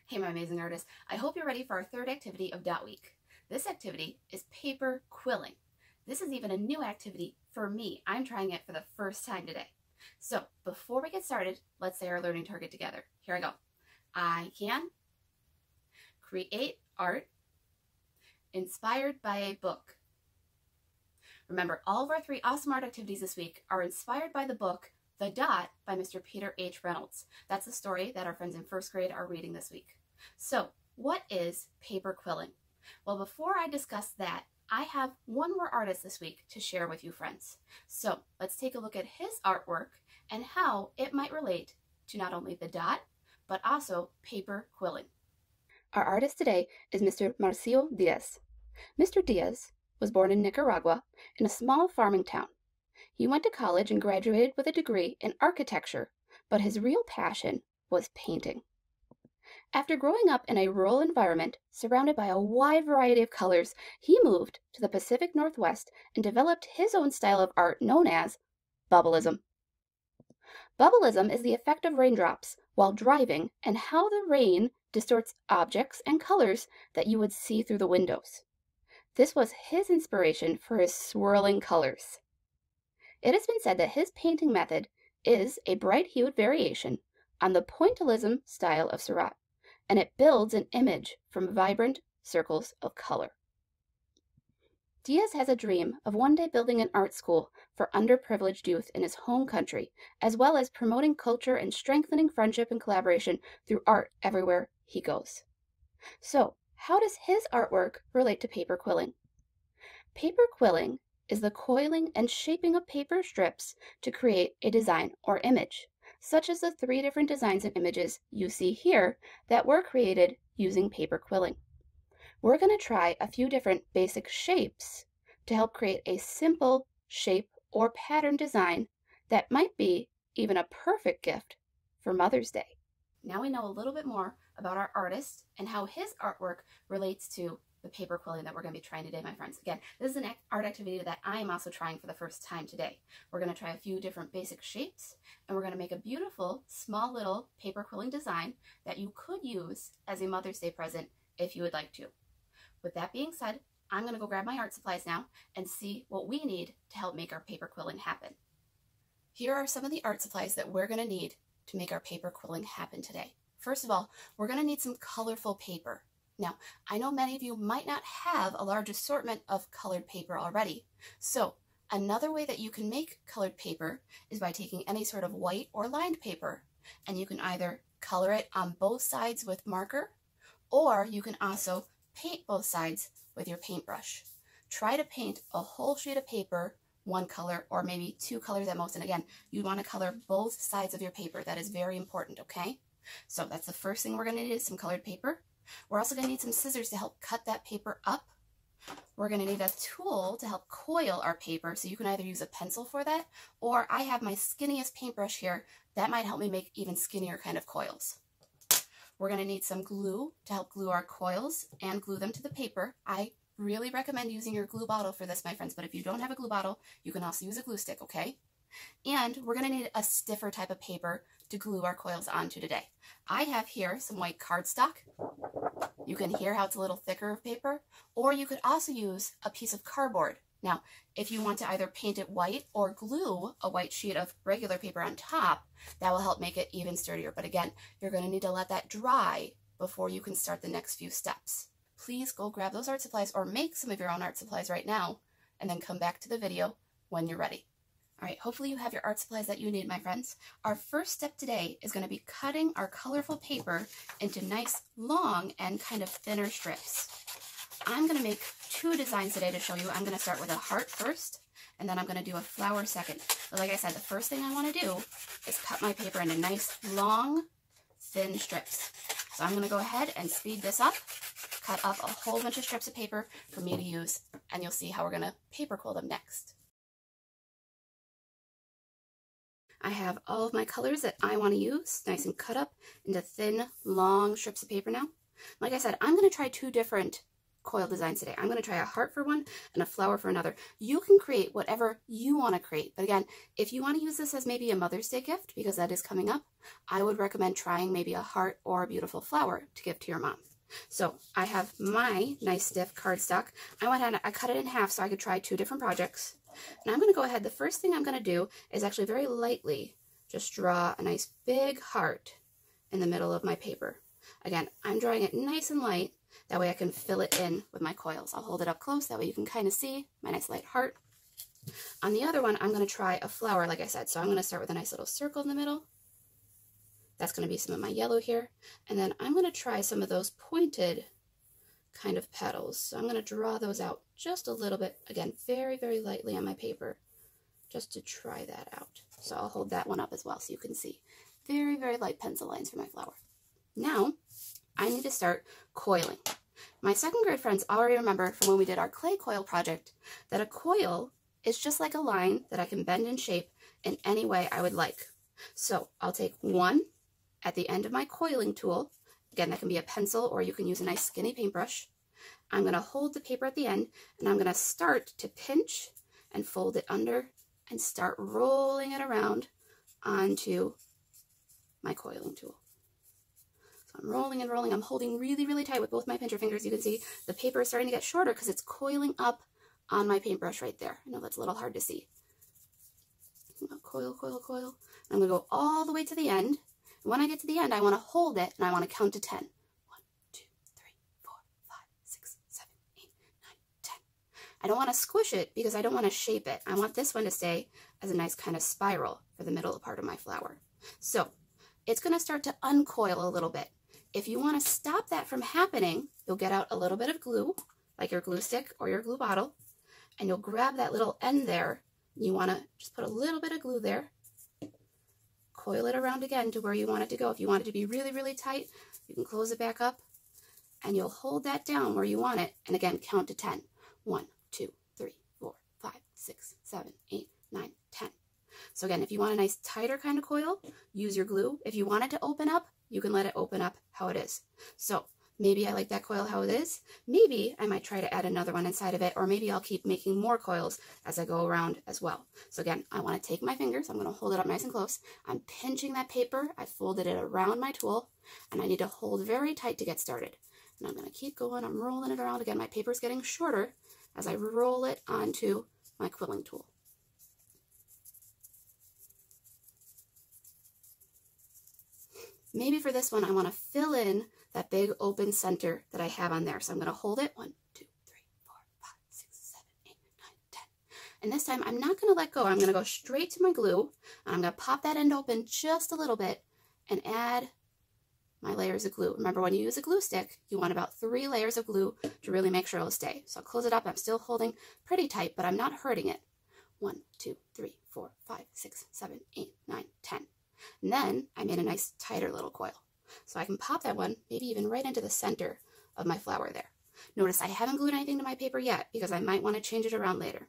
Hey, my amazing artists. I hope you're ready for our third activity of Dot Week. This activity is paper quilling. This is even a new activity for me. I'm trying it for the first time today. So before we get started, let's say our learning target together. Here I go. I can create art inspired by a book. Remember, all of our 3 awesome art activities this week are inspired by the book The Dot by Mr. Peter H. Reynolds. That's the story that our friends in first grade are reading this week. So, what is paper quilling? Well, before I discuss that, I have one more artist this week to share with you, friends. So, let's take a look at his artwork and how it might relate to not only the dot, but also paper quilling. Our artist today is Mr. Marcio Diaz. Mr. Diaz was born in Nicaragua in a small farming town. He went to college and graduated with a degree in architecture, but his real passion was painting. After growing up in a rural environment surrounded by a wide variety of colors, he moved to the Pacific Northwest and developed his own style of art known as Bubbleism. Bubbleism is the effect of raindrops while driving and how the rain distorts objects and colors that you would see through the windows. This was his inspiration for his swirling colors. It has been said that his painting method is a bright-hued variation on the pointillism style of Seurat, and it builds an image from vibrant circles of color. Diaz has a dream of one day building an art school for underprivileged youth in his home country, as well as promoting culture and strengthening friendship and collaboration through art everywhere he goes. So, how does his artwork relate to paper quilling? Paper quilling is the coiling and shaping of paper strips to create a design or image, such as the 3 different designs and images you see here that were created using paper quilling. We're going to try a few different basic shapes to help create a simple shape or pattern design that might be even a perfect gift for Mother's Day. Now we know a little bit more about our artist and how his artwork relates to the paper quilling that we're going to be trying today, my friends. Again, this is an art activity that I am also trying for the first time today. We're going to try a few different basic shapes, and we're going to make a beautiful, small little paper quilling design that you could use as a Mother's Day present if you would like to. With that being said, I'm going to go grab my art supplies now and see what we need to help make our paper quilling happen. Here are some of the art supplies that we're going to need to make our paper quilling happen today. First of all, we're going to need some colorful paper. Now, I know many of you might not have a large assortment of colored paper already. So, another way that you can make colored paper is by taking any sort of white or lined paper, and you can either color it on both sides with marker, or you can also paint both sides with your paintbrush. Try to paint a whole sheet of paper one color or maybe 2 colors at most. And again, you want to color both sides of your paper. That is very important, okay? So that's the first thing we're going to need is some colored paper. We're also going to need some scissors to help cut that paper up. We're going to need a tool to help coil our paper. So you can either use a pencil for that, or I have my skinniest paintbrush here. That might help me make even skinnier kind of coils. We're going to need some glue to help glue our coils and glue them to the paper. I really recommend using your glue bottle for this, my friends, but if you don't have a glue bottle, you can also use a glue stick, okay? And we're going to need a stiffer type of paper to glue our coils onto today. I have here some white cardstock. You can hear how it's a little thicker of paper, or you could also use a piece of cardboard. Now, if you want to either paint it white or glue a white sheet of regular paper on top, that will help make it even sturdier. But again, you're going to need to let that dry before you can start the next few steps. Please go grab those art supplies or make some of your own art supplies right now, and then come back to the video when you're ready. All right, hopefully you have your art supplies that you need, my friends. Our first step today is going to be cutting our colorful paper into nice, long, and kind of thinner strips. I'm going to make 2 designs today to show you. I'm going to start with a heart first, and then I'm going to do a flower second. But like I said, the first thing I want to do is cut my paper into nice, long, thin strips. So I'm going to go ahead and speed this up, cut up a whole bunch of strips of paper for me to use, and you'll see how we're going to paper quill them next. I have all of my colors that I want to use, nice and cut up into thin, long strips of paper now. Like I said, I'm going to try 2 different coil designs today. I'm going to try a heart for one and a flower for another. You can create whatever you want to create. But again, if you want to use this as maybe a Mother's Day gift, because that is coming up, I would recommend trying maybe a heart or a beautiful flower to give to your mom. So I have my nice stiff cardstock. I went ahead and I cut it in half so I could try 2 different projects. And I'm going to go ahead. The first thing I'm going to do is actually very lightly just draw a nice big heart in the middle of my paper. Again, I'm drawing it nice and light. That way I can fill it in with my coils. I'll hold it up close. That way you can kind of see my nice light heart. On the other one, I'm going to try a flower, like I said. So I'm going to start with a nice little circle in the middle. That's going to be some of my yellow here. And then I'm going to try some of those pointed kind of petals. So I'm going to draw those out just a little bit. Again, very, very lightly on my paper, just to try that out. So I'll hold that one up as well so you can see. Very, very light pencil lines for my flower. Now, I need to start coiling. My 2nd grade friends already remember from when we did our clay coil project that a coil is just like a line that I can bend and shape in any way I would like. So I'll take one at the end of my coiling tool. Again, that can be a pencil or you can use a nice skinny paintbrush. I'm going to hold the paper at the end and I'm going to start to pinch and fold it under and start rolling it around onto my coiling tool. So I'm rolling and rolling. I'm holding really, really tight with both my pincher fingers. You can see the paper is starting to get shorter because it's coiling up on my paintbrush right there. I know that's a little hard to see. Coil, coil, coil. I'm going to go all the way to the end. When I get to the end, I want to hold it and I want to count to 10. 1, 2, 3, 4, 5, 6, 7, 8, 9, 10. I don't want to squish it because I don't want to shape it. I want this one to stay as a nice kind of spiral for the middle part of my flower. So it's going to start to uncoil a little bit. If you want to stop that from happening, you'll get out a little bit of glue, like your glue stick or your glue bottle, and you'll grab that little end there. You want to just put a little bit of glue there. Coil it around again to where you want it to go. If you want it to be really, really tight, you can close it back up and you'll hold that down where you want it. And again, count to 10. 1, 2, 3, 4, 5, 6, 7, 8, 9, 10. So again, if you want a nice tighter kind of coil, use your glue. If you want it to open up, you can let it open up how it is. So maybe I like that coil how it is. Maybe I might try to add another one inside of it, or maybe I'll keep making more coils as I go around as well. So again, I want to take my fingers, I'm going to hold it up nice and close. I'm pinching that paper, I folded it around my tool, and I need to hold very tight to get started. And I'm going to keep going, I'm rolling it around. Again, my paper's getting shorter as I roll it onto my quilling tool. Maybe for this one, I want to fill in that big open center that I have on there. So I'm going to hold it. 1, 2, 3, 4, 5, 6, 7, 8, 9, 10. And this time I'm not going to let go. I'm going to go straight to my glue. And I'm going to pop that end open just a little bit and add my layers of glue. Remember, when you use a glue stick, you want about 3 layers of glue to really make sure it'll stay. So I'll close it up. I'm still holding pretty tight, but I'm not hurting it. 1, 2, 3, 4, 5, 6, 7, 8, 9, 10. And then I made a nice tighter little coil. So I can pop that one, maybe even right into the center of my flower there. Notice I haven't glued anything to my paper yet because I might want to change it around later.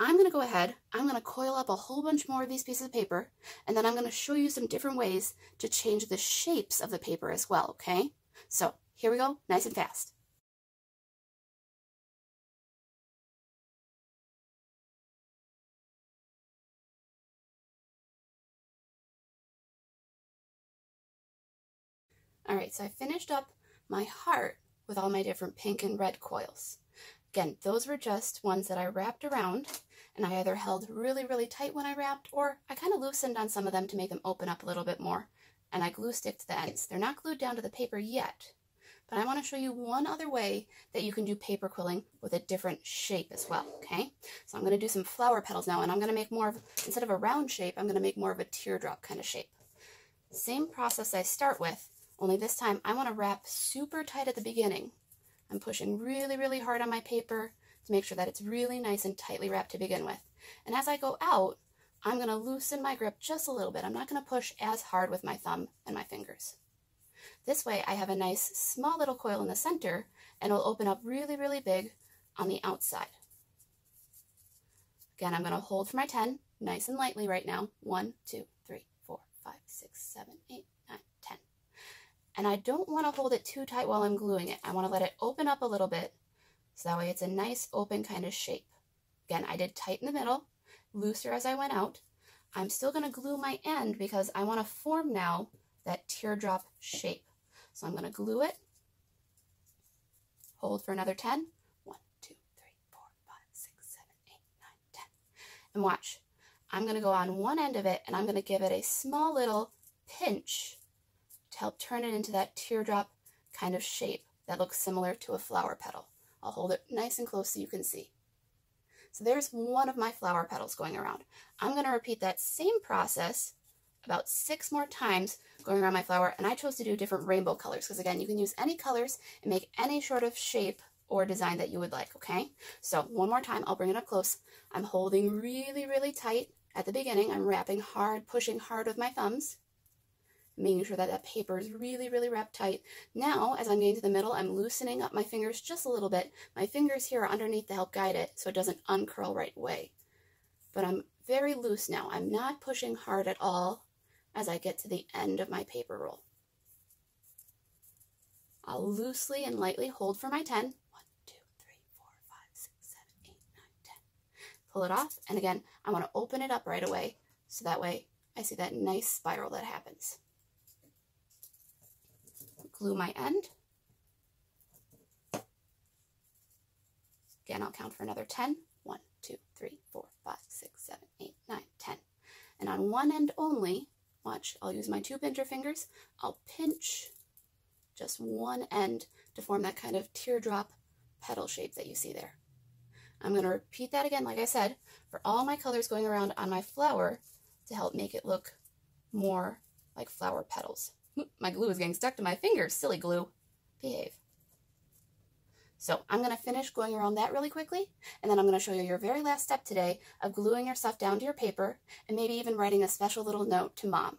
I'm going to go ahead, I'm going to coil up a whole bunch more of these pieces of paper, and then I'm going to show you some different ways to change the shapes of the paper as well, okay? So here we go, nice and fast. All right, so I finished up my heart with all my different pink and red coils. Again, those were just ones that I wrapped around, and I either held really, really tight when I wrapped, or I kind of loosened on some of them to make them open up a little bit more, and I glue sticked the ends. They're not glued down to the paper yet, but I want to show you one other way that you can do paper quilling with a different shape as well, okay? So I'm going to do some flower petals now, and I'm going to make more of, instead of a round shape, I'm going to make more of a teardrop kind of shape. Same process I start with, only this time I want to wrap super tight at the beginning. I'm pushing really, really hard on my paper to make sure that it's really nice and tightly wrapped to begin with. And as I go out, I'm going to loosen my grip just a little bit. I'm not going to push as hard with my thumb and my fingers. This way I have a nice small little coil in the center, and it'll open up really, really big on the outside. Again, I'm going to hold for my 10, nice and lightly right now. 1, 2, 3, 4, 5, 6, 7, 8, 9, 10. And I don't want to hold it too tight while I'm gluing it. I want to let it open up a little bit So that way it's a nice open kind of shape. Again, I did tight in the middle, looser as I went out. I'm still going to glue my end because I want to form now that teardrop shape. So I'm going to glue it, hold for another 10. 1, 2, 3, 4, 5, 6, 7, 8, 9, 10. And watch, I'm going to go on one end of it and I'm going to give it a small little pinch to help turn it into that teardrop kind of shape that looks similar to a flower petal. I'll hold it nice and close so you can see. So there's one of my flower petals going around. I'm going to repeat that same process about 6 more times going around my flower, and I chose to do different rainbow colors because, again, you can use any colors and make any sort of shape or design that you would like, okay? So one more time, I'll bring it up close. I'm holding really, really tight at the beginning. I'm wrapping hard, pushing hard with my thumbs, making sure that that paper is really, really wrapped tight. Now, as I'm getting to the middle, I'm loosening up my fingers just a little bit. My fingers here are underneath to help guide it so it doesn't uncurl right away. But I'm very loose now. I'm not pushing hard at all as I get to the end of my paper roll. I'll loosely and lightly hold for my 10. 1, 2, 3, 4, 5, 6, 7, 8, 9, 10. Pull it off, and again, I want to open it up right away so that way I see that nice spiral that happens. Glue my end. Again, I'll count for another 10. 1, 2, 3, 4, 5, 6, 7, 8, 9, 10. And on one end only, watch, I'll use my 2 pincher fingers. I'll pinch just one end to form that kind of teardrop petal shape that you see there. I'm going to repeat that again, like I said, for all my colors going around on my flower to help make it look more like flower petals. My glue is getting stuck to my fingers. Silly glue. Behave. So I'm going to finish going around that really quickly, and then I'm going to show you your very last step today of gluing your stuff down to your paper and maybe even writing a special little note to Mom.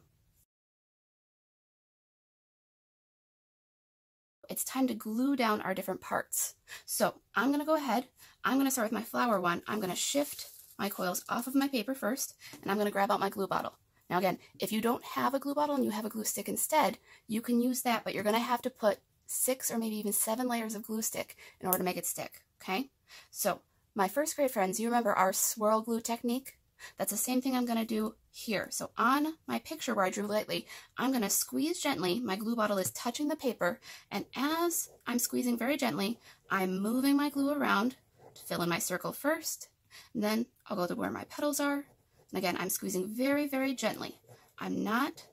It's time to glue down our different parts. So I'm going to go ahead. I'm going to start with my flower one. I'm going to shift my coils off of my paper first, and I'm going to grab out my glue bottle. Now again, if you don't have a glue bottle and you have a glue stick instead, you can use that, but you're going to have to put 6 or maybe even 7 layers of glue stick in order to make it stick, okay? So my first grade friends, you remember our swirl glue technique? That's the same thing I'm going to do here. So on my picture where I drew lightly, I'm going to squeeze gently. My glue bottle is touching the paper, and as I'm squeezing very gently, I'm moving my glue around to fill in my circle first, and then I'll go to where my petals are. And again, I'm squeezing very, very gently. I'm not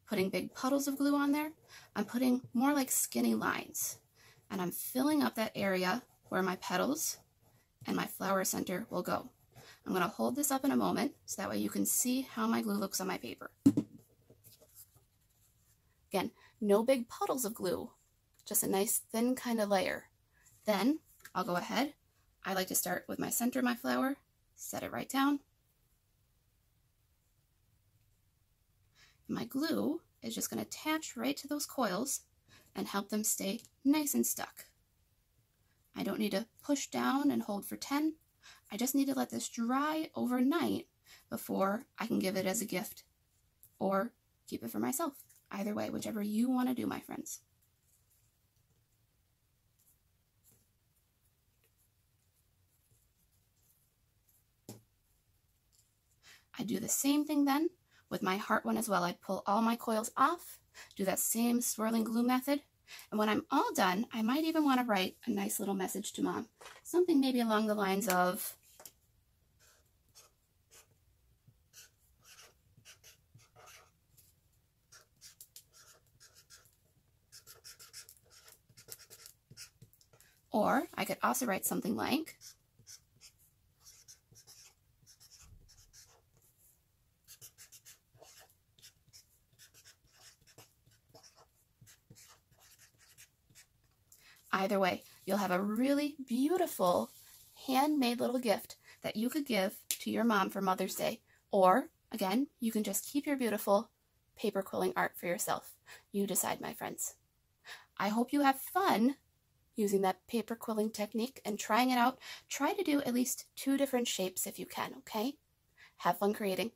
putting big puddles of glue on there. I'm putting more like skinny lines. And I'm filling up that area where my petals and my flower center will go. I'm going to hold this up in a moment so that way you can see how my glue looks on my paper. Again, no big puddles of glue, just a nice thin kind of layer. Then I'll go ahead. I like to start with my center of my flower, set it right down. My glue is just going to attach right to those coils and help them stay nice and stuck. I don't need to push down and hold for 10. I just need to let this dry overnight before I can give it as a gift or keep it for myself. Either way, whichever you want to do, my friends. I do the same thing then with my heart one as well. I'd pull all my coils off, do that same swirling glue method, and when I'm all done, I might even want to write a nice little message to Mom. Something maybe along the lines of, or I could also write something like, either way, you'll have a really beautiful handmade little gift that you could give to your mom for Mother's Day. Or, again, you can just keep your beautiful paper quilling art for yourself. You decide, my friends. I hope you have fun using that paper quilling technique and trying it out. Try to do at least 2 different shapes if you can, okay? Have fun creating.